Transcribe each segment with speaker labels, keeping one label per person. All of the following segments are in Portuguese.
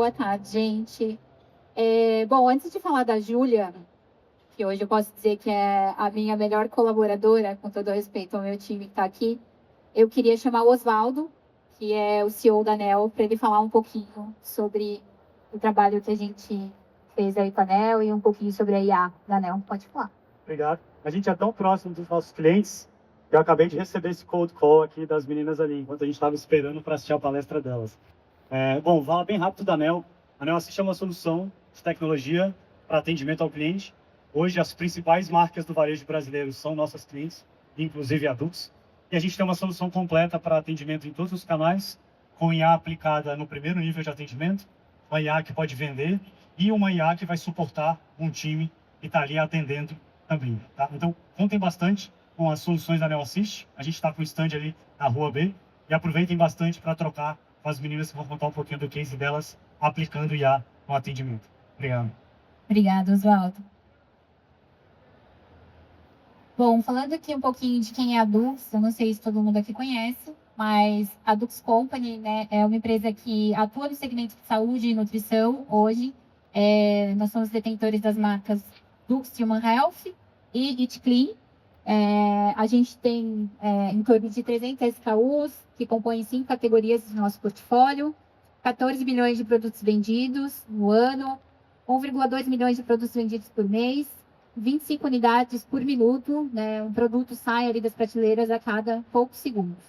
Speaker 1: Boa tarde, gente. Bom, antes de falar da Júlia, que hoje eu posso dizer que é a minha melhor colaboradora, com todo respeito ao meu time que está aqui, eu queria chamar o Oswaldo, que é o CEO da ANEEL, para ele falar um pouquinho sobre o trabalho que a gente fez aí com a ANEEL e um pouquinho sobre a IA da ANEEL. Pode falar.
Speaker 2: Obrigado. A gente é tão próximo dos nossos clientes que eu acabei de receber esse cold call aqui das meninas ali, enquanto a gente estava esperando para assistir a palestra delas. Bom, vou falar bem rápido da ANEEL. A ANEEL assiste é uma solução de tecnologia para atendimento ao cliente. Hoje, as principais marcas do varejo brasileiro são nossas clientes, inclusive a Dux. E a gente tem uma solução completa para atendimento em todos os canais, com IA aplicada no primeiro nível de atendimento, uma IA que pode vender e uma IA que vai suportar um time que está ali atendendo também. Tá? Então, contem bastante com as soluções da ANEEL Assist. A gente está com o stand ali na Rua B e aproveitem bastante para trocar com as meninas que vão contar um pouquinho do case delas aplicando IA no atendimento. Obrigado.
Speaker 1: Obrigada, Oswaldo. Bom, falando aqui um pouquinho de quem é a Dux, eu não sei se todo mundo aqui conhece, mas a Dux Company, né, é uma empresa que atua no segmento de saúde e nutrição hoje. Nós somos detentores das marcas Dux Human Health e Eat Clean. A gente tem em torno de 300 SKUs, que compõem 5 categorias do nosso portfólio, 14 milhões de produtos vendidos no ano, 1,2 milhões de produtos vendidos por mês, 25 unidades por minuto, né? Um produto sai ali das prateleiras a cada poucos segundos.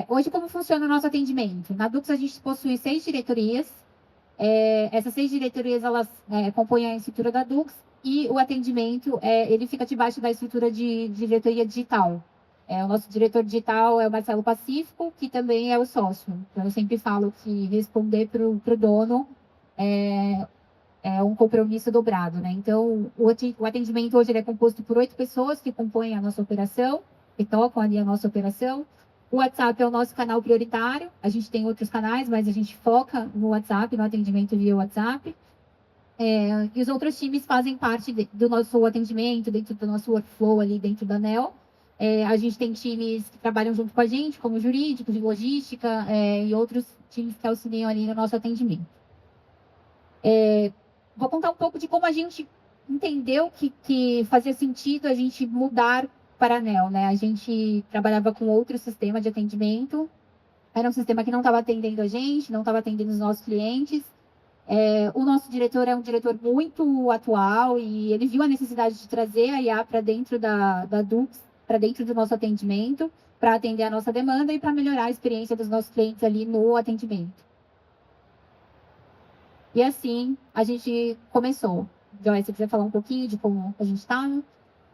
Speaker 1: Hoje, como funciona o nosso atendimento? Na Dux, a gente possui 6 diretorias. Essas 6 diretorias, elas compõem a estrutura da Dux e o atendimento, ele fica debaixo da estrutura de diretoria digital. O nosso diretor digital é o Marcelo Pacífico, que também é o sócio. Então, eu sempre falo que responder para o dono é um compromisso dobrado, né? Então, o atendimento hoje ele é composto por 8 pessoas que compõem a nossa operação, que tocam ali a nossa operação. O WhatsApp é o nosso canal prioritário. A gente tem outros canais, mas a gente foca no WhatsApp, no atendimento via WhatsApp. E os outros times fazem parte do nosso atendimento, dentro do nosso workflow ali dentro da ANEEL. A gente tem times que trabalham junto com a gente, como jurídico, de logística, e outros times que auxiliam ali no nosso atendimento. Vou contar um pouco de como a gente entendeu que fazia sentido a gente mudar para a ANEEL, né? A gente trabalhava com outro sistema de atendimento, era um sistema que não estava atendendo a gente, não estava atendendo os nossos clientes. O nosso diretor é um diretor muito atual e ele viu a necessidade de trazer a IA para dentro da Dux, para dentro do nosso atendimento, para atender a nossa demanda e para melhorar a experiência dos nossos clientes ali no atendimento. E assim, a gente começou. Joyce, você quiser falar um pouquinho de como a gente estava?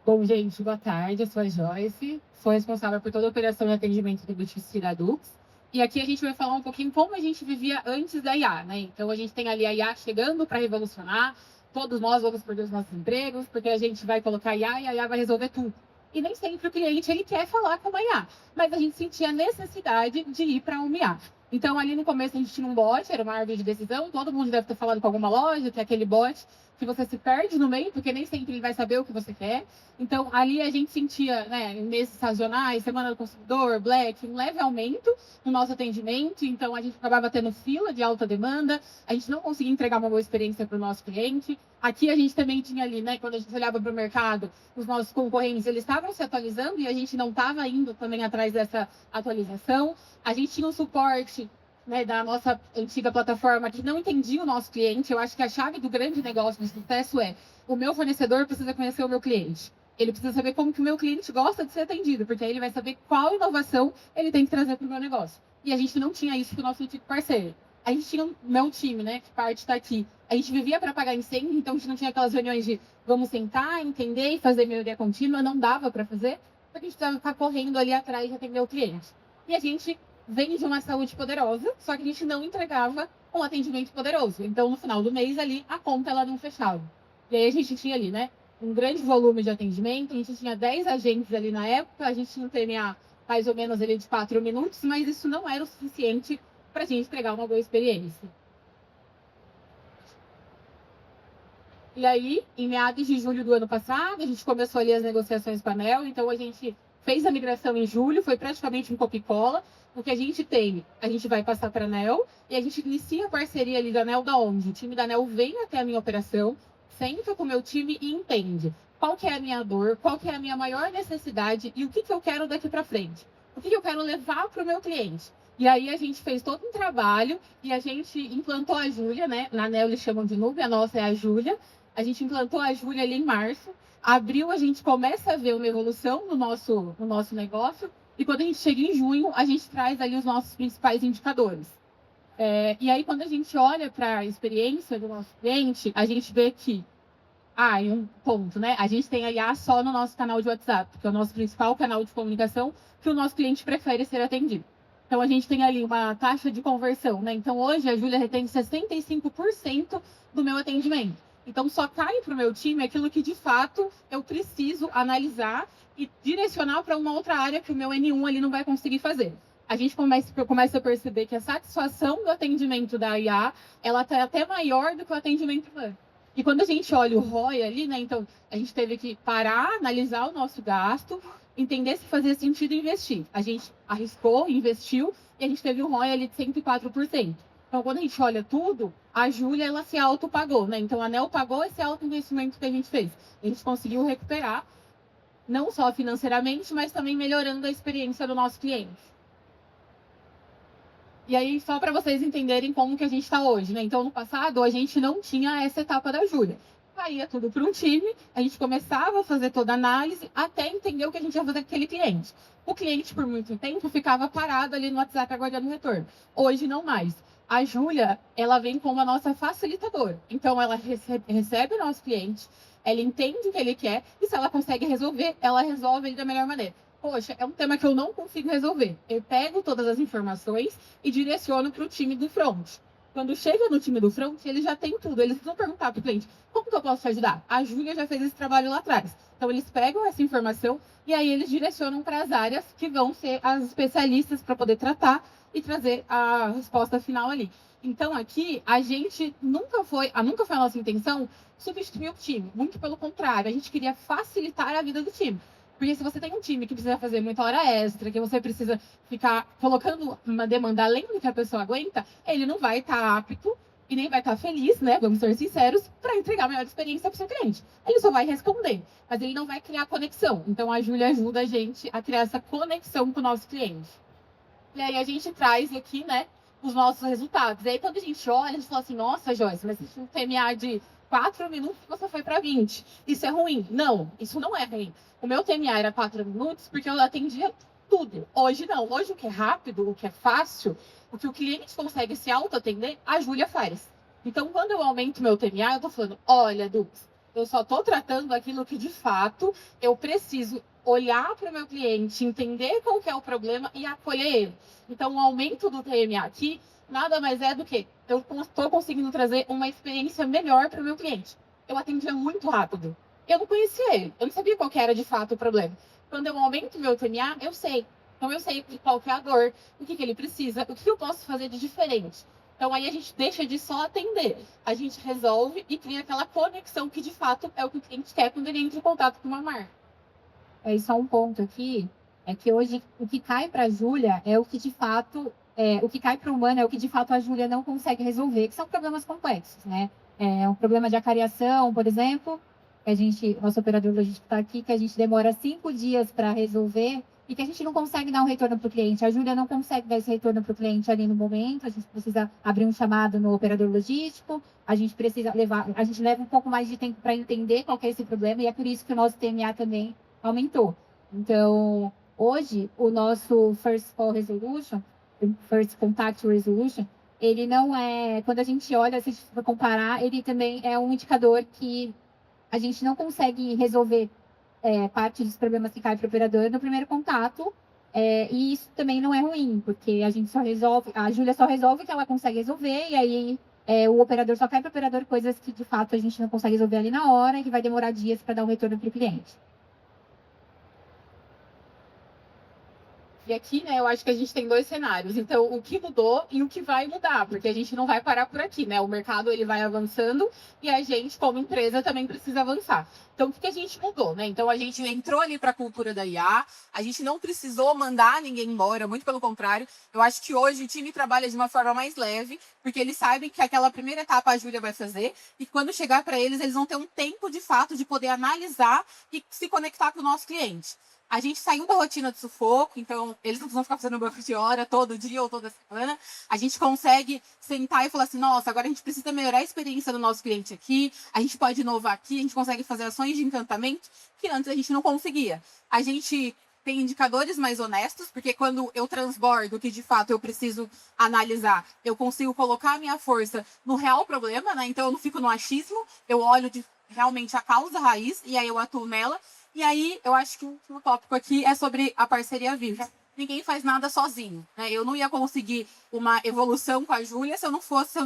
Speaker 3: Bom, gente, boa tarde. Eu sou a Joyce, sou responsável por toda a operação e atendimento do B2C da Dux. E aqui a gente vai falar um pouquinho como a gente vivia antes da IA, né? Então, a gente tem ali a IA chegando para revolucionar. Todos nós vamos perder os nossos empregos, porque a gente vai colocar a IA e a IA vai resolver tudo. E nem sempre o cliente ele quer falar com uma IA, mas a gente sentia a necessidade de ir para uma IA. Então, ali no começo, a gente tinha um bot, era uma árvore de decisão. Todo mundo deve ter falado com alguma loja, que é aquele bot que você se perde no meio, porque nem sempre ele vai saber o que você quer. Então, ali a gente sentia, né, em meses sazonais, Semana do Consumidor, Black, um leve aumento no nosso atendimento. Então, a gente acabava tendo fila de alta demanda, a gente não conseguia entregar uma boa experiência para o nosso cliente. Aqui a gente também tinha ali, né, quando a gente olhava para o mercado, os nossos concorrentes, eles estavam se atualizando e a gente não estava indo também atrás dessa atualização. A gente tinha um suporte, né, da nossa antiga plataforma que não entendia o nosso cliente. Eu acho que a chave do grande negócio de sucesso é: o meu fornecedor precisa conhecer o meu cliente. Ele precisa saber como que o meu cliente gosta de ser atendido, porque aí ele vai saber qual inovação ele tem que trazer para o meu negócio. E a gente não tinha isso com o nosso antigo parceiro. A gente tinha o meu time, né, que parte está aqui. A gente vivia para pagar incêndio, então a gente não tinha aquelas reuniões de vamos sentar, entender e fazer melhoria contínua. Não dava para fazer, porque a gente precisava ficar correndo ali atrás de atender o cliente. E a gente vem de uma saúde poderosa, só que a gente não entregava um atendimento poderoso. Então, no final do mês ali, a conta ela não fechava. E aí a gente tinha ali, né, um grande volume de atendimento, a gente tinha 10 agentes ali na época, a gente tinha um TMA mais ou menos ali de 4 minutos, mas isso não era o suficiente para a gente entregar uma boa experiência. E aí, em meados de julho do ano passado, a gente começou ali as negociações com a ANEEL, então a gente fez a migração em julho, foi praticamente um copia e cola. O que a gente tem, a gente vai passar para a ANEEL e a gente inicia a parceria ali da ANEEL da onde? O time da ANEEL vem até a minha operação, senta com o meu time e entende qual que é a minha dor, qual que é a minha maior necessidade e o que eu quero daqui para frente. O que eu quero levar para o meu cliente. E aí a gente fez todo um trabalho e a gente implantou a Júlia, né? Na ANEEL eles chamam de nuvem, a nossa é a Júlia. A gente implantou a Júlia ali em março. Abril a gente começa a ver uma evolução no nosso negócio. E quando a gente chega em junho, a gente traz ali os nossos principais indicadores. E aí, quando a gente olha para a experiência do nosso cliente, a gente vê que, em um ponto, né? A gente tem a IA só no nosso canal de WhatsApp, que é o nosso principal canal de comunicação, que o nosso cliente prefere ser atendido. Então, a gente tem ali uma taxa de conversão, né? Então, hoje, a Júlia retém 65% do meu atendimento. Então, só cai para o meu time aquilo que, de fato, eu preciso analisar e direcionar para uma outra área que o meu N1 ali não vai conseguir fazer. A gente começa a perceber que a satisfação do atendimento da IA, ela está até maior do que o atendimento humano. E quando a gente olha o ROI ali, né, então a gente teve que parar, analisar o nosso gasto, entender se fazia sentido investir. A gente arriscou, investiu, e a gente teve um ROI ali de 104%. Então, quando a gente olha tudo, a Júlia, ela se autopagou, né? Então, a ANEEL pagou esse autoinvestimento que a gente fez. A gente conseguiu recuperar, não só financeiramente, mas também melhorando a experiência do nosso cliente. E aí, só para vocês entenderem como que a gente está hoje, né? Então, no passado, a gente não tinha essa etapa da Júlia. Caía tudo para um time, a gente começava a fazer toda a análise até entender o que a gente ia fazer com aquele cliente. O cliente, por muito tempo, ficava parado ali no WhatsApp aguardando o retorno. Hoje, não mais. A Júlia, ela vem como a nossa facilitadora. Então, ela recebe o nosso cliente, ela entende o que ele quer e se ela consegue resolver, ela resolve ele da melhor maneira. Poxa, é um tema que eu não consigo resolver. Eu pego todas as informações e direciono para o time do front. Quando chega no time do front, eles já têm tudo. Eles vão perguntar para o cliente, como que eu posso te ajudar? A Júlia já fez esse trabalho lá atrás. Então, eles pegam essa informação e aí eles direcionam para as áreas que vão ser as especialistas para poder tratar e trazer a resposta final ali. Então, aqui, a gente nunca foi a nossa intenção substituir o time. Muito pelo contrário, a gente queria facilitar a vida do time. Porque se você tem um time que precisa fazer muita hora extra, que você precisa ficar colocando uma demanda além do que a pessoa aguenta, ele não vai estar apto e nem vai estar feliz, né? Vamos ser sinceros, para entregar a melhor experiência para o seu cliente. Ele só vai responder, mas ele não vai criar conexão. Então, a Júlia ajuda a gente a criar essa conexão com o nosso cliente. E aí, a gente traz aqui, né, os nossos resultados. E aí, quando a gente olha, a gente fala assim, nossa, Joyce, mas um TMA de 4 minutos você foi para 20. Isso é ruim? Não, isso não é ruim. O meu TMA era 4 minutos porque eu atendia tudo. Hoje não. Hoje o que é rápido, o que é fácil, o que o cliente consegue se auto-atender, a Júlia faz. Então, quando eu aumento meu TMA, eu estou falando, olha, Dux, eu só estou tratando aquilo que, de fato, eu preciso olhar para o meu cliente, entender qual que é o problema e acolher ele. Então, o aumento do TMA aqui nada mais é do que eu estou conseguindo trazer uma experiência melhor para o meu cliente. Eu atendia muito rápido. Eu não conhecia ele. Eu não sabia qual que era de fato o problema. Quando eu aumento o meu TMA, eu sei. Então, eu sei qual que é a dor, o que ele precisa, o que eu posso fazer de diferente. Então, aí a gente deixa de só atender. A gente resolve e cria aquela conexão que, de fato, é o que o cliente quer quando ele entra em contato com uma marca.
Speaker 1: É só um ponto aqui, é que hoje o que cai para a Júlia é o que de fato, o que cai para o humano é o que de fato a Júlia não consegue resolver, que são problemas complexos, né? É um problema de acariação, por exemplo, que nosso operador logístico está aqui, que a gente demora 5 dias para resolver e que a gente não consegue dar um retorno para o cliente. A Júlia não consegue dar esse retorno para o cliente ali no momento, a gente precisa abrir um chamado no operador logístico, a gente leva um pouco mais de tempo para entender qual que é esse problema e é por isso que o nosso TMA também aumentou. Então, hoje, o nosso First Call Resolution, First Contact Resolution, ele não é, quando a gente olha, se a gente for comparar, ele também é um indicador que a gente não consegue resolver parte dos problemas que caem para o operador no primeiro contato, e isso também não é ruim, porque a Júlia só resolve o que ela consegue resolver, e aí o operador só cai para o operador coisas que de fato a gente não consegue resolver ali na hora, e que vai demorar dias para dar um retorno para o cliente.
Speaker 3: E aqui, né, eu acho que a gente tem dois cenários. Então, o que mudou e o que vai mudar, porque a gente não vai parar por aqui, né? O mercado ele vai avançando e a gente, como empresa, também precisa avançar. Então, o que a gente mudou, né? Então, a gente entrou ali para a cultura da IA, a gente não precisou mandar ninguém embora, muito pelo contrário. Eu acho que hoje o time trabalha de uma forma mais leve, porque eles sabem que aquela primeira etapa a Júlia vai fazer e quando chegar para eles, eles vão ter um tempo de fato de poder analisar e se conectar com o nosso cliente. A gente saiu da rotina de sufoco, então eles não precisam ficar fazendo banco de hora todo dia ou toda semana. A gente consegue sentar e falar assim, nossa, agora a gente precisa melhorar a experiência do nosso cliente aqui, a gente pode inovar aqui, a gente consegue fazer ações de encantamento que antes a gente não conseguia. A gente tem indicadores mais honestos, porque quando eu transbordo que de fato eu preciso analisar, eu consigo colocar a minha força no real problema, né? Então eu não fico no achismo, eu olho realmente a causa raiz e aí eu atuo nela. E aí, eu acho que o último tópico aqui é sobre a parceria viva. Ninguém faz nada sozinho, né? Eu não ia conseguir uma evolução com a Júlia se eu não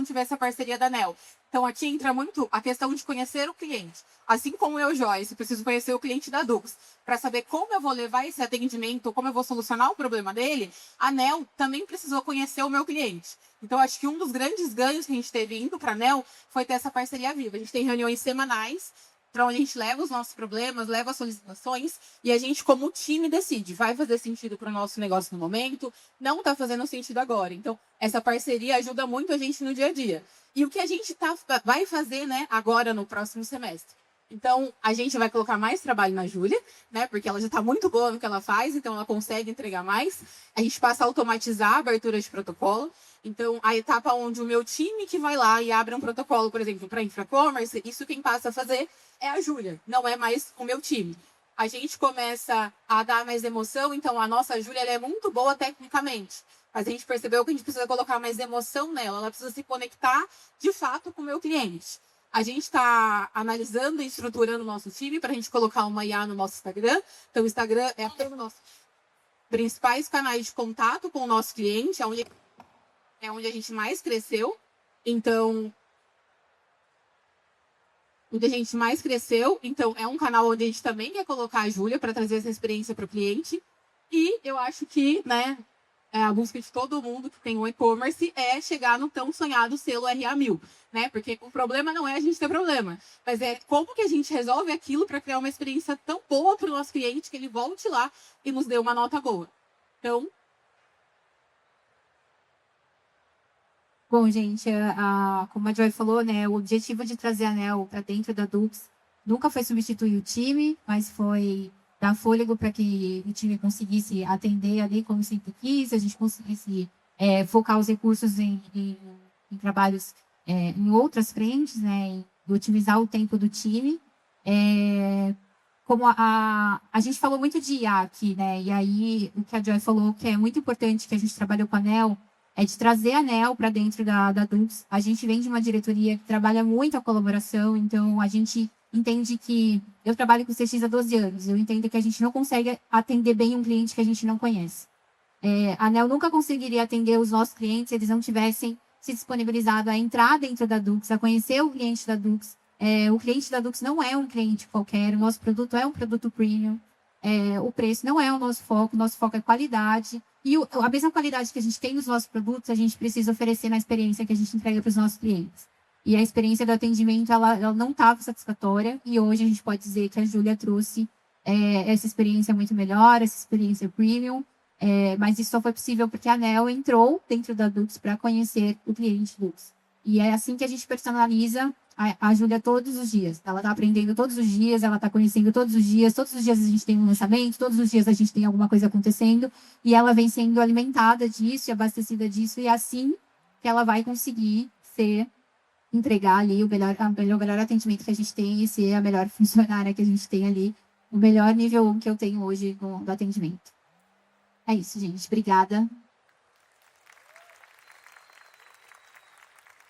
Speaker 3: tivesse a parceria da NEL. Então, aqui entra muito a questão de conhecer o cliente. Assim como eu, Joyce, preciso conhecer o cliente da Dux para saber como eu vou levar esse atendimento, como eu vou solucionar o problema dele, a NEL também precisou conhecer o meu cliente. Então, acho que um dos grandes ganhos que a gente teve indo para a NEL foi ter essa parceria viva. A gente tem reuniões semanais, para onde a gente leva os nossos problemas, leva as solicitações e a gente, como time, decide. Vai fazer sentido para o nosso negócio no momento, não está fazendo sentido agora. Então, essa parceria ajuda muito a gente no dia a dia. E o que a gente vai fazer, né, agora no próximo semestre? Então, a gente vai colocar mais trabalho na Júlia, né? Porque ela já está muito boa no que ela faz, então ela consegue entregar mais. A gente passa a automatizar a abertura de protocolo. Então, a etapa onde o meu time que vai lá e abre um protocolo, por exemplo, para infra-commerce, isso quem passa a fazer é a Júlia, não é mais o meu time. A gente começa a dar mais emoção, então a nossa Júlia ela é muito boa tecnicamente. Mas a gente percebeu que a gente precisa colocar mais emoção nela, ela precisa se conectar de fato com o meu cliente. A gente está analisando e estruturando o nosso time para a gente colocar uma IA no nosso Instagram. Então, o Instagram é um dos nossos principais canais de contato com o nosso cliente, é onde a gente mais cresceu. Então, é um canal onde a gente também quer colocar a Júlia para trazer essa experiência para o cliente. E eu acho que, né, a busca de todo mundo que tem um e-commerce é chegar no tão sonhado selo RA1000, né? Porque o problema não é a gente ter problema, mas é como que a gente resolve aquilo para criar uma experiência tão boa para o nosso cliente que ele volte lá e nos dê uma nota boa. Então,
Speaker 1: Bom, gente, como a Joy falou, né, o objetivo de trazer a ANEL para dentro da Dux nunca foi substituir o time, mas foi dar fôlego para que o time conseguisse atender ali como sempre quis, a gente conseguisse focar os recursos em trabalhos em outras frentes, né, e otimizar o tempo do time. Como a gente falou muito de IA aqui, né, e aí o que a Joy falou que é muito importante que a gente trabalhou com a ANEL, é de trazer a ANEL para dentro da Dux. A gente vem de uma diretoria que trabalha muito a colaboração, então a gente entende que... Eu trabalho com o CX há 12 anos, eu entendo que a gente não consegue atender bem um cliente que a gente não conhece. A ANEL nunca conseguiria atender os nossos clientes se eles não tivessem se disponibilizado a entrar dentro da Dux, a conhecer o cliente da Dux. O cliente da Dux não é um cliente qualquer, o nosso produto é um produto premium. O preço não é o nosso foco é qualidade. E a mesma qualidade que a gente tem nos nossos produtos, a gente precisa oferecer na experiência que a gente entrega para os nossos clientes. E a experiência do atendimento, ela não estava satisfatória. E hoje a gente pode dizer que a Júlia trouxe essa experiência muito melhor, essa experiência premium. Mas isso só foi possível porque a ANEL entrou dentro da Dux para conhecer o cliente Dux. E é assim que a gente personaliza a Júlia todos os dias. Ela está aprendendo todos os dias, ela está conhecendo todos os dias a gente tem um lançamento, todos os dias a gente tem alguma coisa acontecendo, e ela vem sendo alimentada disso e abastecida disso, e é assim que ela vai conseguir entregar ali o melhor atendimento que a gente tem e ser a melhor funcionária que a gente tem ali, o melhor nível 1 que eu tenho hoje do atendimento. É isso, gente. Obrigada.